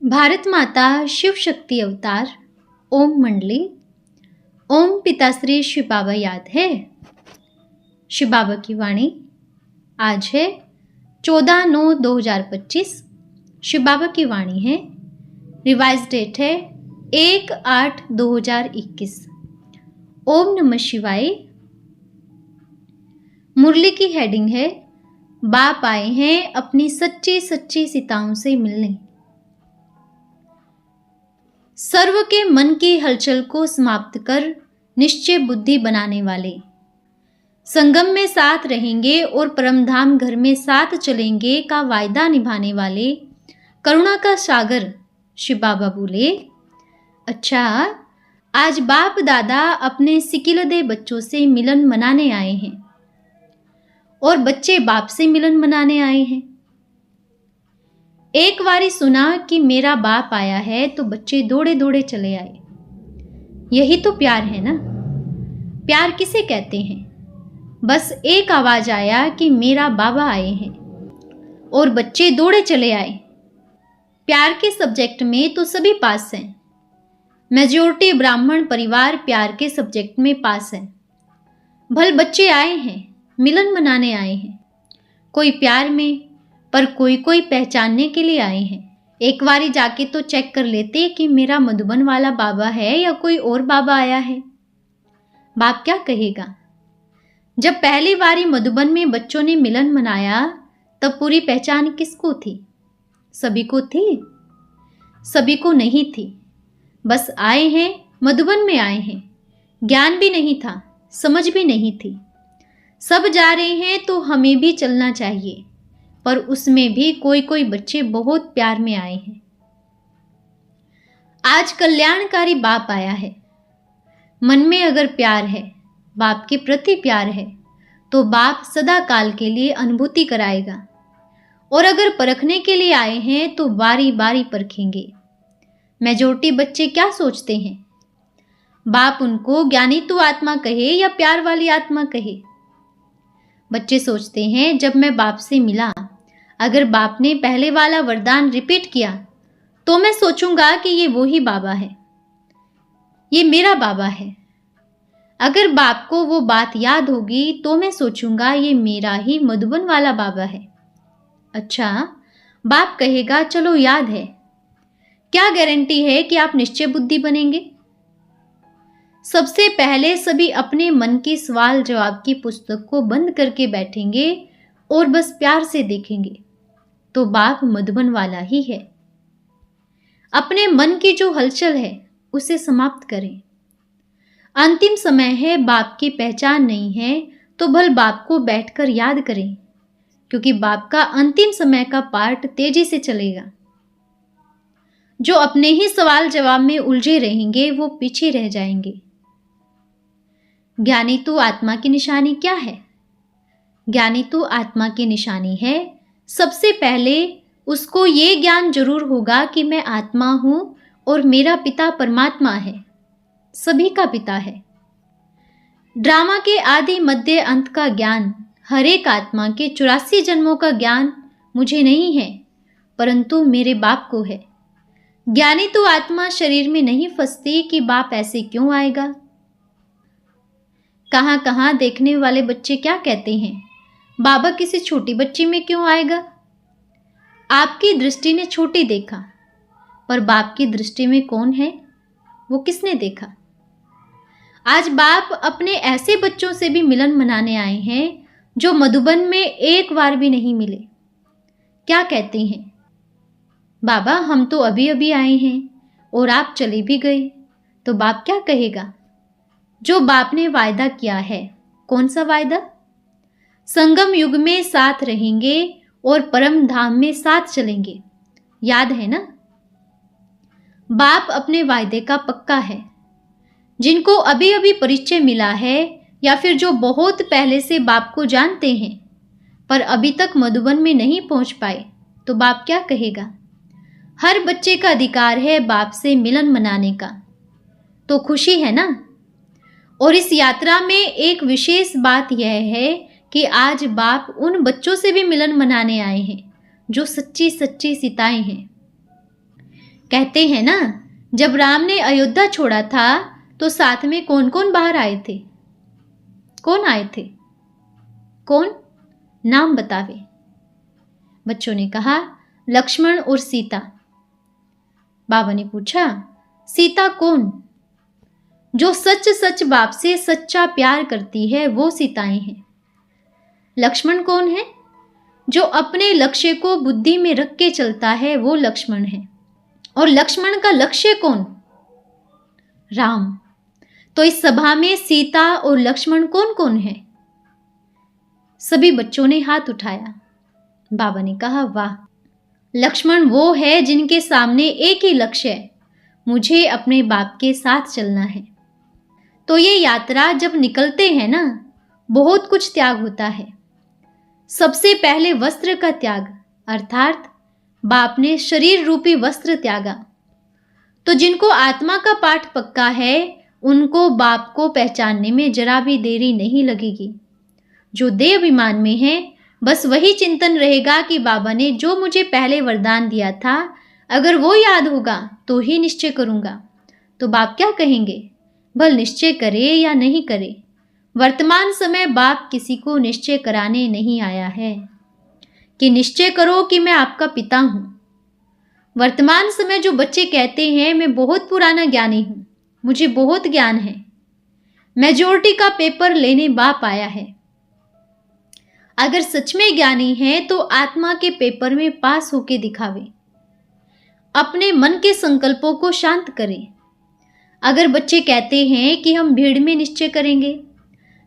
भारत माता शिव शक्ति अवतार ओम मंडली। ओम पिताश्री शिव बाबा याद है। शिव बाबा की वाणी आज है 14/9/2025। शिव बाबा की वाणी है, रिवाइज डेट है 1/8/2021। ओम नमः शिवाय। मुरली की हेडिंग है, बाप आए हैं अपनी सच्ची सच्ची सीताओं से मिलने। सर्व के मन की हलचल को समाप्त कर निश्चय बुद्धि बनाने वाले, संगम में साथ रहेंगे और परमधाम घर में साथ चलेंगे का वायदा निभाने वाले, करुणा का सागर शिव बाबा बोले। अच्छा, आज बाप दादा अपने सिकिलदे बच्चों से मिलन मनाने आए हैं और बच्चे बाप से मिलन मनाने आए हैं। एक बारी सुना कि मेरा बाप आया है तो बच्चे दौड़े दौड़े चले आए। यही तो प्यार है ना। प्यार किसे कहते हैं? बस एक आवाज आया कि मेरा बाबा आए हैं और बच्चे दौड़े चले आए। प्यार के सब्जेक्ट में तो सभी पास हैं। मेजॉरिटी ब्राह्मण परिवार प्यार के सब्जेक्ट में पास है। भल बच्चे आए हैं, मिलन मनाने आए हैं। कोई प्यार में, पर कोई कोई पहचानने के लिए आए हैं। एक बारी जाके तो चेक कर लेते कि मेरा मधुबन वाला बाबा है या कोई और बाबा आया है। बाप क्या कहेगा? जब पहली बारी मधुबन में बच्चों ने मिलन मनाया तब पूरी पहचान किसको थी? सभी को थी? सभी को नहीं थी। बस आए हैं, मधुबन में आए हैं। ज्ञान भी नहीं था, समझ भी नहीं थी। सब जा रहे हैं तो हमें भी चलना चाहिए, पर उसमें भी कोई कोई बच्चे बहुत प्यार में आए हैं। आज कल्याणकारी बाप आया है। मन में अगर प्यार है, बाप के प्रति प्यार है, तो बाप सदा काल के लिए अनुभूति कराएगा। और अगर परखने के लिए आए हैं तो बारी बारी परखेंगे। मेजॉरिटी बच्चे क्या सोचते हैं? बाप उनको ज्ञानी तो आत्मा कहे या प्यार वाली आत्मा कहे। बच्चे सोचते हैं जब मैं बाप से मिला, अगर बाप ने पहले वाला वरदान रिपीट किया तो मैं सोचूंगा कि ये वो ही बाबा है, ये मेरा बाबा है। अगर बाप को वो बात याद होगी तो मैं सोचूंगा ये मेरा ही मधुबन वाला बाबा है। अच्छा, बाप कहेगा चलो याद है। क्या गारंटी है कि आप निश्चय बुद्धि बनेंगे? सबसे पहले सभी अपने मन की सवाल जवाब की पुस्तक को बंद करके बैठेंगे और बस प्यार से देखेंगे तो बाप मधुबन वाला ही है। अपने मन की जो हलचल है उसे समाप्त करें। अंतिम समय है, बाप की पहचान नहीं है तो भल बाप को बैठकर याद करें, क्योंकि बाप का अंतिम समय का पार्ट तेजी से चलेगा। जो अपने ही सवाल जवाब में उलझे रहेंगे वो पीछे रह जाएंगे। ज्ञानी तो आत्मा की निशानी क्या है? ज्ञानी तो आत्मा की निशानी है, सबसे पहले उसको ये ज्ञान जरूर होगा कि मैं आत्मा हूं और मेरा पिता परमात्मा है, सभी का पिता है। ड्रामा के आदि मध्य अंत का ज्ञान, हर एक आत्मा के 84 जन्मों का ज्ञान मुझे नहीं है, परंतु मेरे बाप को है। ज्ञानी तो आत्मा शरीर में नहीं फंसती कि बाप ऐसे क्यों आएगा। कहां कहां देखने वाले बच्चे क्या कहते हैं, बाबा किसी छोटी बच्ची में क्यों आएगा? आपकी दृष्टि ने छोटी देखा, पर बाप की दृष्टि में कौन है, वो किसने देखा? आज बाप अपने ऐसे बच्चों से भी मिलन मनाने आए हैं जो मधुबन में एक बार भी नहीं मिले। क्या कहते हैं? बाबा हम तो अभी अभी आए हैं और आप चले भी गए। तो बाप क्या कहेगा? जो बाप ने वायदा किया है, कौन सा वायदा? संगम युग में साथ रहेंगे और परम धाम में साथ चलेंगे। याद है ना? बाप अपने वायदे का पक्का है। जिनको अभी अभी परिचय मिला है या फिर जो बहुत पहले से बाप को जानते हैं पर अभी तक मधुबन में नहीं पहुंच पाए, तो बाप क्या कहेगा? हर बच्चे का अधिकार है बाप से मिलन मनाने का। तो खुशी है ना? और इस यात्रा में एक विशेष बात यह है कि आज बाप उन बच्चों से भी मिलन मनाने आए हैं जो सच्ची सच्ची सीताएं हैं। कहते हैं ना, जब राम ने अयोध्या छोड़ा था तो साथ में कौन कौन बाहर आए थे? कौन आए थे? कौन? नाम बतावे। बच्चों ने कहा, लक्ष्मण और सीता। बाबा ने पूछा, सीता कौन? जो सच सच बाप से सच्चा प्यार करती है वो सीताएं हैं। लक्ष्मण कौन है? जो अपने लक्ष्य को बुद्धि में रख के चलता है वो लक्ष्मण है। और लक्ष्मण का लक्ष्य कौन? राम। तो इस सभा में सीता और लक्ष्मण कौन कौन है? सभी बच्चों ने हाथ उठाया। बाबा ने कहा, वाह, लक्ष्मण वो है जिनके सामने एक ही लक्ष्य है, मुझे अपने बाप के साथ चलना है। तो ये यात्रा जब निकलते हैं ना, बहुत कुछ त्याग होता है। सबसे पहले वस्त्र का त्याग, अर्थात बाप ने शरीर रूपी वस्त्र त्यागा। तो जिनको आत्मा का पाठ पक्का है उनको बाप को पहचानने में जरा भी देरी नहीं लगेगी। जो देह अभिमान में है बस वही चिंतन रहेगा कि बाबा ने जो मुझे पहले वरदान दिया था अगर वो याद होगा तो ही निश्चय करूँगा। तो बाप क्या कहेंगे, भल निश्चय करे या नहीं करे। वर्तमान समय बाप किसी को निश्चय कराने नहीं आया है कि निश्चय करो कि मैं आपका पिता हूँ। वर्तमान समय जो बच्चे कहते हैं मैं बहुत पुराना ज्ञानी हूँ, मुझे बहुत ज्ञान है, मेजॉरिटी का पेपर लेने बाप आया है। अगर सच में ज्ञानी है तो आत्मा के पेपर में पास होके दिखावे, अपने मन के संकल्पों को शांत करें। अगर बच्चे कहते हैं कि हम भीड़ में निश्चय करेंगे,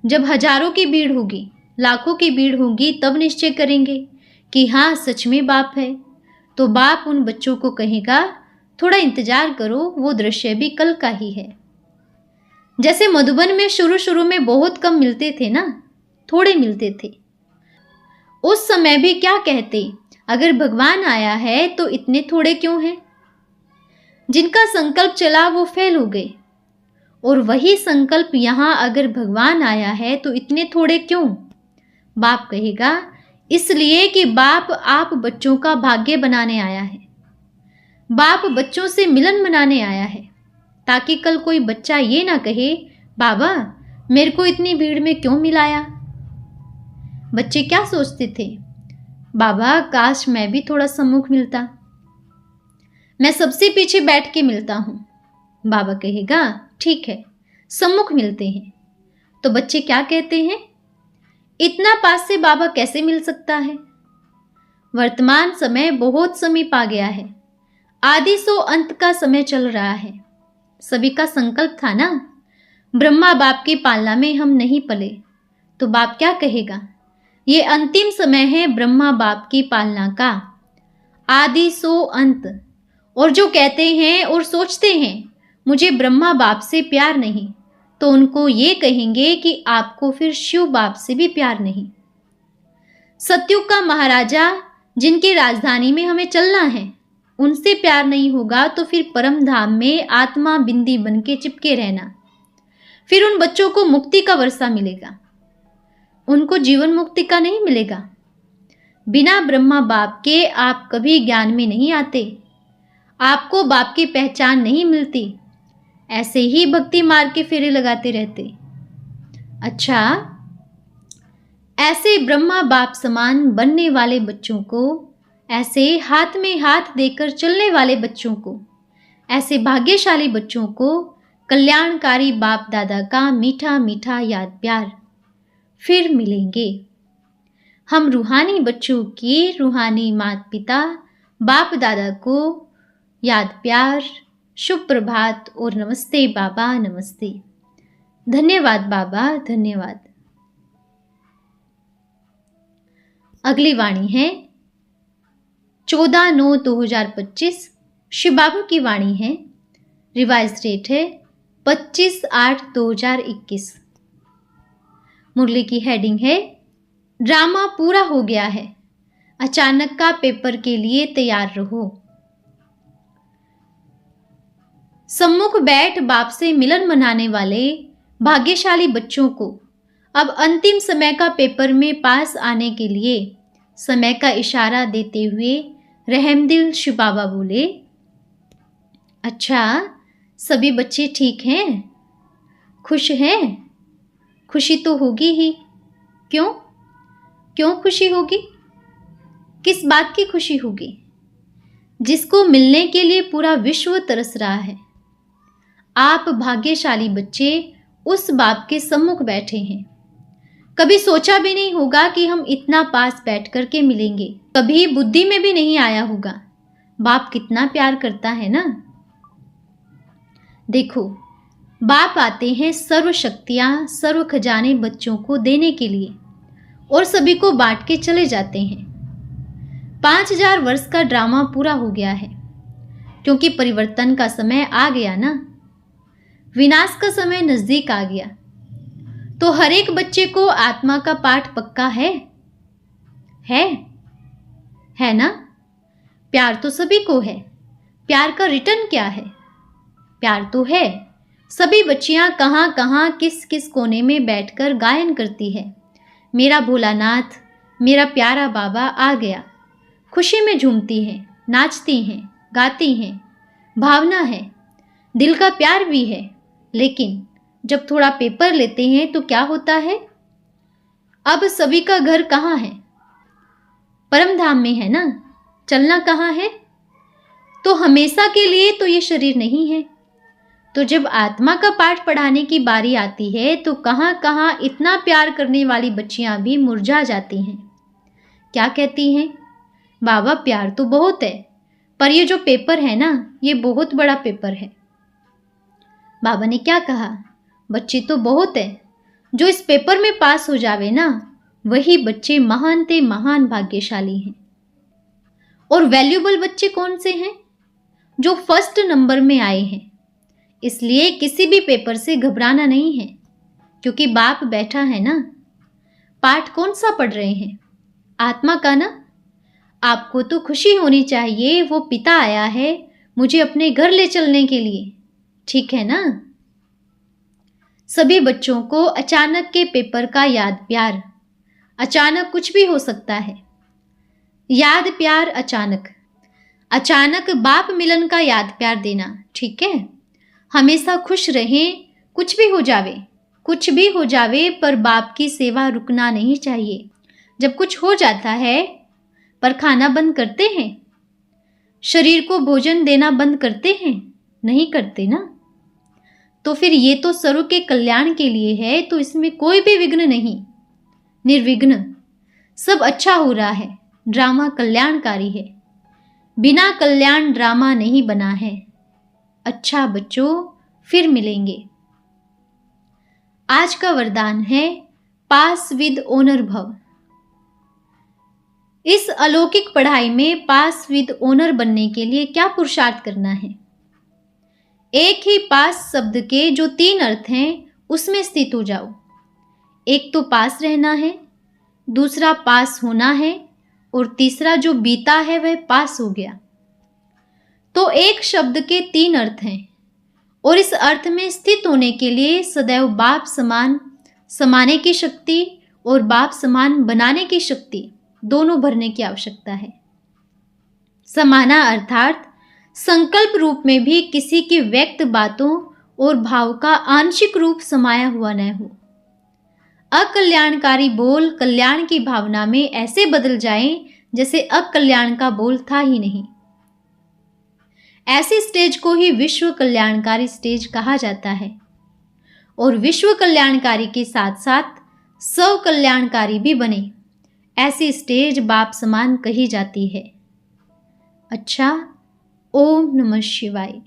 जब हजारों की भीड़ होगी, लाखों की भीड़ होगी तब निश्चय करेंगे कि हाँ सच में बाप है, तो बाप उन बच्चों को कहेगा थोड़ा इंतजार करो, वो दृश्य भी कल का ही है। जैसे मधुबन में शुरू में बहुत कम मिलते थे ना, थोड़े मिलते थे, उस समय भी क्या कहते, अगर भगवान आया है तो इतने थोड़े क्यों हैं? जिनका संकल्प चला वो फेल हो गए। और वही संकल्प यहाँ अगर भगवान आया है तो इतने थोड़े क्यों? बाप कहेगा इसलिए कि बाप आप बच्चों का भाग्य बनाने आया है, बाप बच्चों से मिलन मनाने आया है, ताकि कल कोई बच्चा ये ना कहे बाबा मेरे को इतनी भीड़ में क्यों मिलाया। बच्चे क्या सोचते थे, बाबा काश मैं भी थोड़ा सम्मुख मिलता, मैं सबसे पीछे बैठ के मिलता हूँ। बाबा कहेगा ठीक है सम्मुख मिलते हैं। तो बच्चे क्या कहते हैं, इतना पास से बाबा कैसे मिल सकता है? वर्तमान समय बहुत समीप आ गया है, आदि सो अंत का समय चल रहा है। सभी का संकल्प था ना, ब्रह्मा बाप की पालना में हम नहीं पले, तो बाप क्या कहेगा, ये अंतिम समय है ब्रह्मा बाप की पालना का, आदि सो अंत। और जो कहते हैं और सोचते हैं मुझे ब्रह्मा बाप से प्यार नहीं, तो उनको ये कहेंगे कि आपको फिर शिव बाप से भी प्यार नहीं। सतयुग का महाराजा जिनकी राजधानी में हमें चलना है उनसे प्यार नहीं होगा तो फिर परम धाम में आत्मा बिंदी बन के चिपके रहना। फिर उन बच्चों को मुक्ति का वर्षा मिलेगा, उनको जीवन मुक्ति का नहीं मिलेगा। बिना ब्रह्मा बाप के आप कभी ज्ञान में नहीं आते, आपको बाप की पहचान नहीं मिलती, ऐसे ही भक्ति मार्ग के फेरे लगाते रहते। अच्छा, ऐसे ब्रह्मा बाप समान बनने वाले बच्चों को, ऐसे हाथ में हाथ देकर चलने वाले बच्चों को, ऐसे भाग्यशाली बच्चों को कल्याणकारी बाप दादा का मीठा मीठा याद प्यार फिर मिलेंगे। हम रूहानी बच्चों की रूहानी माता पिता बाप दादा को याद प्यार, शुभ प्रभात और नमस्ते बाबा, नमस्ते। धन्यवाद बाबा, धन्यवाद। अगली वाणी है 14/9/2025। शिव बाबा की वाणी है, रिवाइज डेट है 25/8/2021। मुरली की हेडिंग है ड्रामा पूरा हो गया है, अचानक का पेपर के लिए तैयार रहो। सम्मुख बैठ बाप से मिलन मनाने वाले भाग्यशाली बच्चों को अब अंतिम समय का पेपर में पास आने के लिए समय का इशारा देते हुए रहमदिल शिव बाबा बोले, अच्छा, सभी बच्चे ठीक हैं? खुश हैं? खुशी तो होगी ही। क्यों? क्यों खुशी होगी? किस बात की खुशी होगी? जिसको मिलने के लिए पूरा विश्व तरस रहा है। आप भाग्यशाली बच्चे उस बाप के सम्मुख बैठे हैं। कभी सोचा भी नहीं होगा कि हम इतना पास बैठ कर के मिलेंगे। कभी बुद्धि में भी नहीं आया होगा। बाप कितना प्यार करता है ना। देखो, बाप आते हैं सर्व शक्तियाँ, सर्व खजाने बच्चों को देने के लिए और सभी को बांट के चले जाते हैं। 5000 वर्ष का ड्रामा पूरा हो गया है, क्योंकि परिवर्तन का समय आ गया ना। विनाश का समय नजदीक आ गया। तो हर एक बच्चे को आत्मा का पाठ पक्का है ना। प्यार तो सभी को है। प्यार का रिटर्न क्या है? प्यार तो है। सभी बच्चियां कहाँ कहाँ किस किस कोने में बैठकर गायन करती है, मेरा भोलानाथ, मेरा प्यारा बाबा आ गया। खुशी में झूमती हैं, नाचती हैं, गाती हैं। भावना है, दिल का प्यार भी है। लेकिन जब थोड़ा पेपर लेते हैं तो क्या होता है? अब सभी का घर कहाँ है? परम धाम में है ना। चलना कहाँ है? तो हमेशा के लिए तो ये शरीर नहीं है। तो जब आत्मा का पाठ पढ़ाने की बारी आती है तो कहाँ कहाँ इतना प्यार करने वाली बच्चियां भी मुरझा जाती हैं। क्या कहती हैं? बाबा प्यार तो बहुत है, पर ये जो पेपर है ना, ये बहुत बड़ा पेपर है। बाबा ने क्या कहा? बच्चे तो बहुत है, जो इस पेपर में पास हो जावे ना, वही बच्चे महान ते महान भाग्यशाली हैं। और वैल्यूबल बच्चे कौन से हैं? जो फर्स्ट नंबर में आए हैं। इसलिए किसी भी पेपर से घबराना नहीं है, क्योंकि बाप बैठा है ना। पाठ कौन सा पढ़ रहे हैं? आत्मा का ना। आपको तो खुशी होनी चाहिए, वो पिता आया है मुझे अपने घर ले चलने के लिए, ठीक है ना। सभी बच्चों को अचानक के पेपर का याद प्यार। अचानक कुछ भी हो सकता है। याद प्यार अचानक। अचानक बाप मिलन का याद प्यार देना, ठीक है। हमेशा खुश रहें, कुछ भी हो जावे, कुछ भी हो जावे, पर बाप की सेवा रुकना नहीं चाहिए। जब कुछ हो जाता है पर खाना बंद करते हैं, शरीर को भोजन देना बंद करते हैं? नहीं करते ना। तो फिर ये तो सर्व के कल्याण के लिए है, तो इसमें कोई भी विघ्न नहीं, निर्विघ्न सब अच्छा हो रहा है। ड्रामा कल्याणकारी है। बिना कल्याण ड्रामा नहीं बना है। अच्छा बच्चों, फिर मिलेंगे। आज का वरदान है पास विद ओनर भव। इस अलौकिक पढ़ाई में पास विद ओनर बनने के लिए क्या पुरुषार्थ करना है? एक ही पास शब्द के जो 3 अर्थ हैं उसमें स्थित हो जाओ। एक तो पास रहना है, दूसरा पास होना है, और तीसरा जो बीता है वह पास हो गया। तो एक शब्द के 3 अर्थ हैं, और इस अर्थ में स्थित होने के लिए सदैव बाप समान समाने की शक्ति और बाप समान बनाने की शक्ति दोनों भरने की आवश्यकता है। समाना अर्थात संकल्प रूप में भी किसी की व्यक्त बातों और भाव का आंशिक रूप समाया हुआ न हो। अकल्याणकारी बोल कल्याण की भावना में ऐसे बदल जाएं जैसे अकल्याण का बोल था ही नहीं। ऐसी स्टेज को ही विश्व कल्याणकारी स्टेज कहा जाता है। और विश्व कल्याणकारी के साथ साथ स्व कल्याणकारी भी बने, ऐसी स्टेज बाप समान कही जाती है। अच्छा, ओम नमः शिवाय।